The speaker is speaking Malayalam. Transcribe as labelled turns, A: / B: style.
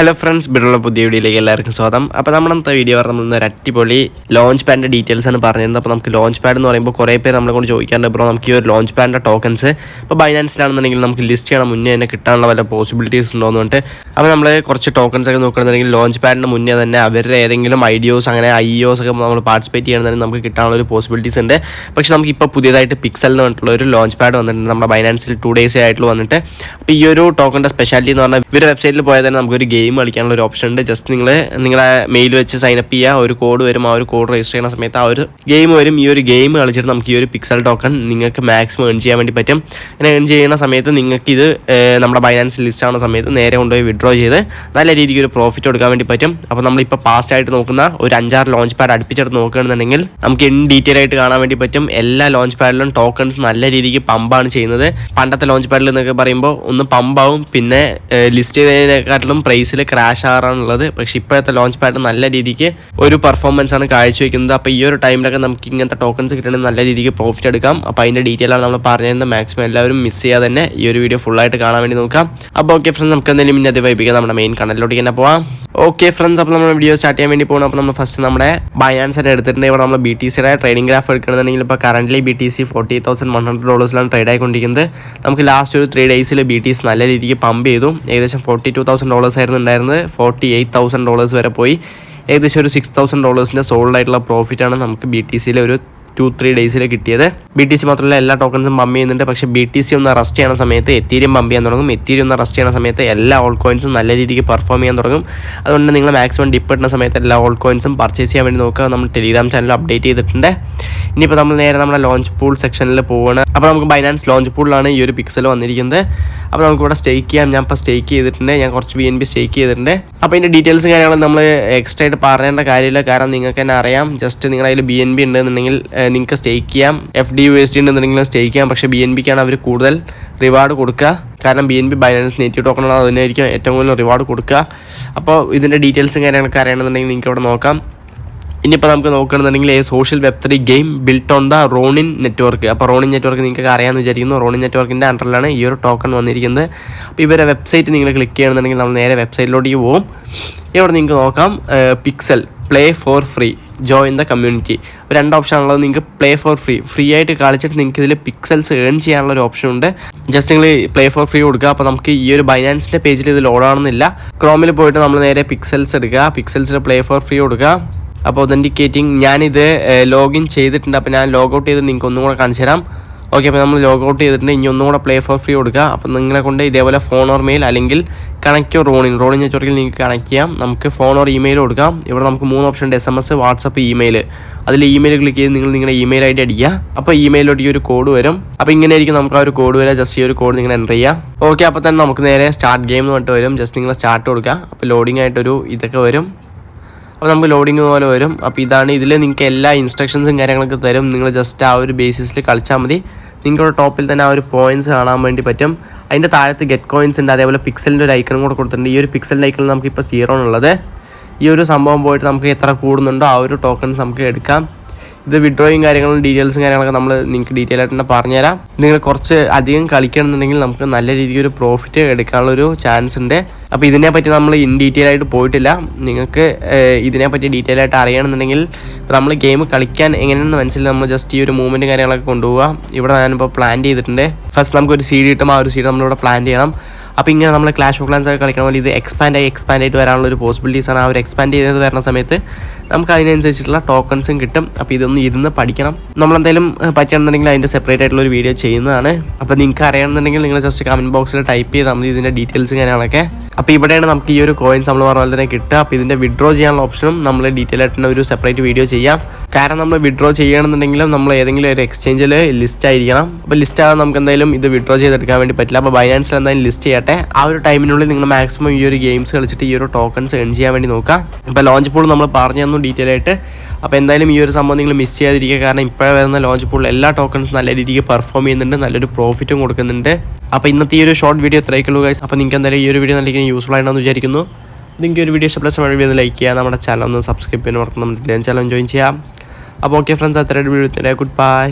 A: ഹലോ ഫ്രണ്ട്സ്, ബിഡുള്ള പുതിയ വീഡിയോയിലേക്ക് എല്ലാവർക്കും സ്വാഗതം. അപ്പോൾ നമ്മളത്തെ വീഡിയോ പറഞ്ഞ ഒരു അടിപൊളി ലോഞ്ച് പാഡിൻ്റെ ഡീറ്റെയിൽസ് ആണ് പറഞ്ഞിരുന്നത്. അപ്പോൾ നമുക്ക് ലോഞ്ച് പാഡ് എന്ന് പറയുമ്പോൾ കുറേ പേര് നമ്മളെ കൊണ്ട് ചോദിക്കാറുണ്ട്, ബ്രോ നമുക്ക് ഈ ഒരു ലോഞ്ച് പാഡിൻ്റെ ടോക്കൺസ് ഇപ്പോൾ ബൈനാൻസിലാണെന്നുണ്ടെങ്കിൽ നമുക്ക് ലിസ്റ്റ് ചെയ്യണം മുന്നേ തന്നെ കിട്ടാനുള്ള വല്ല പോസിബിലിറ്റീസ് ഉണ്ടോ എന്ന് പറഞ്ഞിട്ട്. അപ്പോൾ നമ്മൾ കുറച്ച് ടോക്കൺസ് ഒക്കെ നോക്കുകയാണെന്നുണ്ടെങ്കിൽ ലോഞ്ച് പാഡിന് മുന്നേ തന്നെ അവരുടെ ഏതെങ്കിലും ഐഡിയോസ് അങ്ങനെ IEOs ഒക്കെ നമ്മൾ പാർട്ടിസിപ്പേറ്റ് ചെയ്യണമെന്നുണ്ടെങ്കിൽ നമുക്ക് കിട്ടാനുള്ള ഒരു പോസിബിലിറ്റീസ് ഉണ്ട്. പക്ഷേ നമുക്ക് ഇപ്പോൾ പുതിയതായിട്ട് പിക്സൽ എന്ന് പറഞ്ഞിട്ടുള്ള ഒരു ലോഞ്ച് പാഡ് വന്നിട്ടുണ്ട് നമ്മുടെ ബൈനാൻസിൽ 2 days ആയിട്ടുള്ള വന്നിട്ട്. അപ്പോൾ ഈ ഒരു ടോക്കണിൻ്റെ സ്പെഷ്യാലിറ്റി എന്ന് പറഞ്ഞാൽ ഇവരുടെ വെബ്സൈറ്റിൽ പോയാൽ തന്നെ നമുക്കൊരു ഗെയിം കളിക്കാനുള്ള ഒരു ഓപ്ഷൻ ഉണ്ട്. ജസ്റ്റ് നിങ്ങളെ മെയിൽ വെച്ച് സൈനപ്പ് ചെയ്യുക, ഒരു കോഡ് വരും, ആ ഒരു കോഡ് രജിസ്റ്റർ ചെയ്യുന്ന സമയത്ത് ആ ഒരു ഗെയിം വരും. ഈ ഒരു ഗെയിം കളിച്ചിട്ട് നമുക്ക് ഈ ഒരു പിക്സൽ ടോക്കൺ നിങ്ങൾക്ക് മാക്സിമം ഏൺ ചെയ്യാൻ വേണ്ടി പറ്റും. അങ്ങനെ ഏൺ ചെയ്യുന്ന സമയത്ത് നിങ്ങൾക്ക് ഇത് നമ്മുടെ ബൈനാൻസ് ലിസ്റ്റ് ആവുന്ന സമയത്ത് നേരെ കൊണ്ടുപോയി വിഡ്രോ ചെയ്ത് നല്ല രീതിക്ക് ഒരു പ്രോഫിറ്റ് കൊടുക്കാൻ വേണ്ടി പറ്റും. അപ്പോൾ നമ്മളിപ്പോൾ പാസ്റ്റ് ആയിട്ട് നോക്കുന്ന ഒരു 5-6 ലോഞ്ച് പാഡ് അടുപ്പിച്ചെടുത്ത് നോക്കുകയാണെന്നുണ്ടെങ്കിൽ നമുക്ക് ഇൻ ഡീറ്റെയിൽ ആയിട്ട് കാണാൻ വേണ്ടി പറ്റും. എല്ലാ ലോഞ്ച് പാഡിലും ടോക്കൺസ് നല്ല രീതിക്ക് പമ്പാണ് ചെയ്യുന്നത്. പണ്ടത്തെ ലോഞ്ച് പാഡിൽ എന്നൊക്കെ പറയുമ്പോൾ ഒന്ന് പമ്പാവും, പിന്നെ ലിസ്റ്റ് ചെയ്തതിനെക്കാട്ടിലും പ്രൈസിൽ ക്രാഷ് ആകാറാണുള്ളത്. പക്ഷെ ഇപ്പോഴത്തെ ലോഞ്ച് പാഡ് നല്ല രീതിക്ക് ഒരു പെർഫോമൻസ് ആണ് കാഴ്ചവെക്കുന്നത്. അപ്പോൾ ഈ ഒരു ടൈമിലൊക്കെ നമുക്ക് ഇങ്ങനത്തെ ടോക്കൺസ് കിട്ടണമെങ്കിൽ നല്ല രീതിക്ക് പ്രോഫിറ്റ് എടുക്കാം. അപ്പോൾ അതിൻ്റെ ഡീറ്റെയിൽ ആണ് നമ്മൾ പറഞ്ഞിരുന്നത്. മാക്സിമം എല്ലാവരും മിസ് ചെയ്യാതെ തന്നെ ഈ ഒരു വീഡിയോ ഫുള്ളായിട്ട് കാണാൻ വേണ്ടി നോക്കാം. അപ്പോൾ ഓക്കെ ഫ്രണ്ട്സ്, നമുക്ക് എന്തെങ്കിലും പിന്നെ അത് വൈപ്പിക്കാം, നമ്മുടെ മെയിൻ കണ്ടന്റിലോട്ട് തന്നെ പോവാം. ഓക്കെ ഫ്രണ്ട്സ്, അപ്പോൾ നമ്മൾ വീഡിയോ സ്റ്റാർട്ട് ചെയ്യാൻ വേണ്ടി പോകണം. അപ്പോൾ നമ്മൾ ഫസ്റ്റ് നമ്മുടെ ബൈനാൻസ് എടുത്തിട്ടുണ്ട്. ഇവിടെ നമ്മൾ BTCയുടെ ട്രേഡിംഗ് ഗ്രാഫ് എടുക്കണമെന്നുണ്ടെങ്കിൽ ഇപ്പോൾ കറന്റ് BTC $48,100 ട്രേഡ് ആയിക്കൊണ്ടിരിക്കുന്നത്. നമുക്ക് ലാസ്റ്റ് ഒരു 3 days BTC നല്ല രീതിക്ക് പമ്പ് ചെയ്തു. ഏകദേശം $42,000 ആയിരുന്നു ഉണ്ടായിരുന്നത്, $48,000 വരെ പോയി. ഏകദേശം ഒരു $6,000 സോൾഡ് ആയിട്ടുള്ള പ്രോഫിറ്റാണ് നമുക്ക് BTCയിലെ ഒരു 2-3 days കിട്ടിയത്. BTC മാത്രമല്ല എല്ലാ ടോക്കൺസും പമ്പ് ചെയ്യുന്നുണ്ട്. പക്ഷേ BTC ഒന്ന് റസ്റ്റ് ചെയ്യുന്ന സമയത്ത് എത്തീരിയം പമ്പ് ചെയ്യാൻ തുടങ്ങും. എത്തീരിയം ഒന്ന് റസ്റ്റ് ചെയ്യുന്ന സമയത്ത് എല്ലാ ഓൾ കോയിൻസും നല്ല രീതിക്ക് പെർഫോം ചെയ്യാൻ തുടങ്ങും. അതുകൊണ്ട് നിങ്ങൾ മാക്സിമം ഡിപ്പ് ഇടുന്ന സമയത്ത് എല്ലാ ഓൾ കോയിൻസും പർച്ചേസ് ചെയ്യാൻ വേണ്ടി നോക്കുക. നമ്മൾ ടെലിഗ്രാം ചാനൽ അപ്ഡേറ്റ് ചെയ്തിട്ടുണ്ട്. ഇനിയിപ്പോൾ നമ്മൾ നേരെ നമ്മുടെ ലോഞ്ച് പൂൾ സെക്ഷനിൽ പോവുകയാണ്. അപ്പോൾ നമുക്ക് ബൈനാൻസ് ലോഞ്ച് പൂളിലാണ് ഈ ഒരു പിക്സൽ വന്നിരിക്കുന്നത്. അപ്പോൾ നമുക്കിവിടെ സ്റ്റേക്ക് ചെയ്യാം. ഞാൻ ഇപ്പോൾ സ്റ്റേക്ക് ചെയ്തിട്ടുണ്ട്, ഞാൻ കുറച്ച് BNB സ്റ്റേക്ക് ചെയ്തിട്ടുണ്ട്. അപ്പോൾ ഇതിൻ്റെ ഡീറ്റെയിൽസും കാര്യങ്ങളും നമ്മൾ എക്സ്ട്രാ ആയിട്ട് പറയേണ്ട കാര്യമില്ല, കാരണം നിങ്ങൾക്ക് തന്നെ അറിയാം. ജസ്റ്റ് നിങ്ങളുടെ കയ്യിൽ BNB ഉണ്ടെന്നുണ്ടെങ്കിൽ നിങ്ങൾക്ക് സ്റ്റേക്ക് ചെയ്യാം, FDUSD ഉണ്ടെന്നുണ്ടെങ്കിലും സ്റ്റേക്ക് ചെയ്യാം. പക്ഷേ BNBക്കാണ് അവർ കൂടുതൽ റിവാർഡ് കൊടുക്കുക, കാരണം BNB ബൈനാൻസ് നേറ്റീവ് ടോക്കണാണ്, അതിനായിരിക്കും ഏറ്റവും കൂടുതൽ റിവാർഡ് കൊടുക്കുക. അപ്പോൾ ഇതിൻ്റെ ഡീറ്റെയിൽസും കാര്യങ്ങളൊക്കെ അറിയണമെന്നുണ്ടെങ്കിൽ നിങ്ങൾക്ക് ഇവിടെ നോക്കാം. ഇനിയിപ്പോൾ നമുക്ക് നോക്കുകയാണെന്നുണ്ടെങ്കിൽ social Web3 game built on the Ronin network. അപ്പോൾ റോണിൻ നെറ്റ്വർക്ക് നിങ്ങൾക്ക് അറിയാമെന്ന് വിചാരിക്കുന്നു. റോണിൻ നെറ്റ്വർക്കിൻ്റെ അണ്ടറിലാണ് ഈ ഒരു ടോക്കൺ വന്നിരിക്കുന്നത്. അപ്പോൾ ഇവരെ വെബ്സൈറ്റ് നിങ്ങൾ ക്ലിക്ക് ചെയ്യുകയാണെന്നുണ്ടെങ്കിൽ നമ്മൾ നേരെ വെബ്സൈറ്റിലോട്ടേക്ക് പോകും. ഇവിടെ നിങ്ങൾക്ക് നോക്കാം pixel play for free, join the community. 2 ഓപ്ഷനാണുള്ളത്. നിങ്ങൾക്ക് പ്ലേ ഫോർ ഫ്രീ ആയിട്ട് കളിച്ചിട്ട് നിങ്ങൾക്ക് ഇതിൽ പിക്സൽസ് ഏൺ ചെയ്യാനുള്ള ഒരു ഓപ്ഷൻ ഉണ്ട്. ജസ്റ്റ് നിങ്ങൾ പ്ലേ ഫോർ ഫ്രീ കൊടുക്കുക. അപ്പോൾ നമുക്ക് ഈ ഒരു ബൈനാൻസിൻ്റെ പേജിൽ ഇത് ലോഡാണെന്നില്ല. ക്രോമിൽ പോയിട്ട് നമ്മൾ നേരെ പിക്സൽസ് എടുക്കുക, പിക്സൽസിൽ പ്ലേ ഫോർ ഫ്രീ കൊടുക്കുക. അപ്പോൾ ഒതൻറ്റിക്കേറ്റിംഗ് ഞാനിത് ലോഗിൻ ചെയ്തിട്ടുണ്ട്. അപ്പോൾ ഞാൻ ലോഗൗട്ട് ചെയ്ത് നിങ്ങൾക്ക് ഒന്നും കൂടെ കാണിച്ചു തരാം. ഓക്കെ, അപ്പോൾ നമ്മൾ ലോഗൗട്ട് ചെയ്തിട്ടുണ്ട്. ഇനി ഒന്നും കൂടെ പ്ലേ ഫോർ ഫ്രീ കൊടുക്കുക. അപ്പോൾ നിങ്ങളെ കൊണ്ട് ഇതേപോലെ ഫോൺ ഓർ മെയിൽ അല്ലെങ്കിൽ കണക്റ്റ് റോണിൻ നെറ്റ്വർക്കിൽ നിങ്ങൾക്ക് കണക്ട് ചെയ്യാം. നമുക്ക് ഫോൺ ഓർ ഇമെയിൽ കൊടുക്കാം. ഇവിടെ നമുക്ക് 3 ഓപ്ഷൻ ഉണ്ട്: SMS, വാട്സപ്പ്, ഇമെയിൽ. അതിൽ ഇമെയിൽ ക്ലിക്ക് ചെയ്ത് നിങ്ങൾ നിങ്ങളുടെ ഇമെയിൽ ID അടിക്കുക. അപ്പോൾ ഇമെയിലോട്ട് ഈ ഒരു കോഡ് വരും. അപ്പോൾ ഇങ്ങനെ ആയിരിക്കും നമുക്ക് ആ ഒരു കോഡ് വരിക. ജസ്റ്റ് ഈ ഒരു കോഡ് നിങ്ങൾ എൻ്റർ ചെയ്യുക. ഓക്കെ, അപ്പോൾ തന്നെ നമുക്ക് നേരെ സ്റ്റാർട്ട് ഗെയിം എന്ന് പറഞ്ഞിട്ട് വരും. ജസ്റ്റ് നിങ്ങൾ സ്റ്റാർട്ട് കൊടുക്കുക. അപ്പോൾ ലോഡിംഗ് ആയിട്ടൊരു ഇതൊക്കെ വരും. അപ്പോൾ നമുക്ക് ലോഡിങ് പോലെ വരും. അപ്പോൾ ഇതാണ്, ഇതിൽ നിങ്ങൾക്ക് എല്ലാ ഇൻസ്ട്രക്ഷൻസും കാര്യങ്ങളൊക്കെ തരും. നിങ്ങൾ ജസ്റ്റ് ആ ഒരു ബേസിസിൽ കളിച്ചാൽ മതി. നിങ്ങളുടെ ടോപ്പിൽ തന്നെ ആ ഒരു പോയിൻറ്റ്സ് കാണാൻ വേണ്ടി പറ്റും. അതിൻ്റെ താഴത്ത് ഗെറ്റ് കോയിൻസ് ഉണ്ട്, അതേപോലെ പിക്സലിൻ്റെ ഒരു ഐക്കണും കൂടെ കൊടുത്തിട്ടുണ്ട്. ഈ ഒരു പിക്സലിൻ്റെ ഐക്കണിൽ നമുക്കിപ്പോൾ 0 ആണുള്ളത്. ഈ ഒരു സംഭവം പോയിട്ട് നമുക്ക് എത്ര കൂടുന്നുണ്ടോ ആ ഒരു ടോക്കൺസ് നമുക്ക് എടുക്കാം. ഇത് വിഡ്രോയും കാര്യങ്ങളും ഡീറ്റെയിൽസും കാര്യങ്ങളൊക്കെ നമ്മൾ നിങ്ങൾക്ക് ഡീറ്റെയിൽ ആയിട്ട് തന്നെ പറഞ്ഞുതരാം. നിങ്ങൾ കുറച്ച് അധികം കളിക്കണമെന്നുണ്ടെങ്കിൽ നമുക്ക് നല്ല രീതിക്ക് ഒരു പ്രോഫിറ്റ് എടുക്കാനുള്ളൊരു ചാൻസ് ഉണ്ട്. അപ്പോൾ ഇതിനെപ്പറ്റി നമ്മൾ ഇൻ ഡീറ്റെയിൽ ആയിട്ട് പോയിട്ടില്ല. നിങ്ങൾക്ക് ഇതിനെപ്പറ്റി ഡീറ്റെയിൽ ആയിട്ട് അറിയണമെന്നുണ്ടെങ്കിൽ ഇപ്പോൾ നമ്മൾ ഗെയിം കളിക്കാൻ എങ്ങനെയാണെന്ന് മനസ്സിലായി നമ്മൾ ജസ്റ്റ് ഈ ഒരു മൂവ്മെൻറ്റ് കാര്യങ്ങളൊക്കെ കൊണ്ടുപോകുക. ഇവിടെ ഞാനിപ്പോൾ പ്ലാൻ ചെയ്തിട്ടുണ്ട്. ഫസ്റ്റ് നമുക്കൊരു സീഡ് കിട്ടും, ആ ഒരു സീഡ് നമ്മളിവിടെ പ്ലാൻ ചെയ്യണം. അപ്പോൾ ഇങ്ങനെ നമ്മൾ ക്ലാഷ് ഓഫ് ക്ലാൻസ് ഒക്കെ കളിക്കണ പോലെ ഇത് എക്സ്പാൻഡ് ആയിട്ട് വരാനുള്ള ഒരു പോസിബിലിറ്റീസാണ്. ആ ഒരു എക്സ്പാൻഡ് ചെയ്ത് വരുന്ന സമയത്ത് നമുക്ക് അതിനനുസരിച്ചിട്ടുള്ള ടോക്കൺസും കിട്ടും. അപ്പോൾ ഇതൊന്ന് ഇരുന്ന് പഠിക്കണം. നമ്മളെന്തായാലും പറ്റുകയാണെന്നുണ്ടെങ്കിൽ അതിൻ്റെ സെപ്പറേറ്റ് ആയിട്ടുള്ള ഒരു വീഡിയോ ചെയ്യുന്നതാണ്. അപ്പോൾ നിങ്ങൾക്ക് അറിയണമെന്നുണ്ടെങ്കിൽ നിങ്ങൾ ജസ്റ്റ് കമൻറ്റ് ബോക്സിൽ ടൈപ്പ് ചെയ്താൽ മതി ഇതിൻ്റെ ഡീറ്റെയിൽസും കാര്യങ്ങളൊക്കെ. അപ്പോൾ ഇവിടെയാണ് നമുക്ക് ഈ ഒരു കോയിൻസ് നമ്മൾ പറഞ്ഞ പോലെ തന്നെ കിട്ടുക. അപ്പോൾ ഇതിൻ്റെ വിഡ്രോ ചെയ്യാനുള്ള ഓപ്ഷനും നമ്മൾ ഡീറ്റെയിൽ ആയിട്ട് ഒരു സെപ്പറേറ്റ് വീഡിയോ ചെയ്യാം. കാരണം നമ്മൾ വിഡ്രോ ചെയ്യണമെന്നുണ്ടെങ്കിലും നമ്മൾ ഏതെങ്കിലും ഒരു എക്സ്ചേഞ്ചിൽ ലിസ്റ്റ് ആയിരിക്കണം. അപ്പോൾ ലിസ്റ്റ് ആകാൻ നമുക്ക് എന്തായാലും ഇത് വിഡ്രോ ചെയ്തെടുക്കാൻ വേണ്ടി പറ്റില്ല. അപ്പോൾ ബൈനാൻസിൽ എന്തായാലും ലിസ്റ്റ് ചെയ്യട്ടെ. ആ ഒരു ടൈമിനുള്ളിൽ നിങ്ങൾ മാക്സിമം ഈ ഒരു ഗെയിംസ് കളിച്ചിട്ട് ഈ ഒരു ടോക്കൺസ് ഏൺ ചെയ്യാൻ വേണ്ടി നോക്കുക. ഇപ്പോൾ ലോഞ്ച് പൂൾ നമ്മൾ പറഞ്ഞു തന്നു ഡീറ്റെയിൽ ആയിട്ട്. അപ്പോൾ എന്തായാലും ഈ ഒരു സംഭവം നിങ്ങൾ മിസ് ചെയ്യാതിരിക്കുക, കാരണം ഇപ്പോഴേ വരുന്ന ലോഞ്ച് പൂളിൽ എല്ലാ ടോക്കൺസ് നല്ല രീതിക്ക് പെർഫോം ചെയ്യുന്നുണ്ട്, നല്ലൊരു പ്രോഫിറ്റും കൊടുക്കുന്നുണ്ട്. അപ്പോൾ ഇന്നത്തെ ഈ ഒരു ഷോർട്ട് വീഡിയോ ഇത്രയൊക്കെയുള്ളൂ ഗൈസ്. അപ്പോൾ നിങ്ങൾക്ക് എന്തായാലും ഈ ഒരു വീഡിയോ നല്ല യൂസ്ഫുൾ ആണെന്ന് വിചാരിക്കുന്നു. നിങ്ങൾക്ക് ഒരു വീഡിയോ ഇഷ്ടപ്പെട്ട ലൈക്ക് ചെയ്യുക, നമ്മുടെ ചാനൽ ഒന്ന് സബ്സ്ക്രൈബ് ചെയ്യാൻ മറക്കണം, നമ്മുടെ ചാനൽ ജോയിൻ ചെയ്യാം. അപ്പോൾ ഓക്കെ ഫ്രണ്ട്സ്, അത്രയും വീഡിയോ ഗുഡ് ബൈ.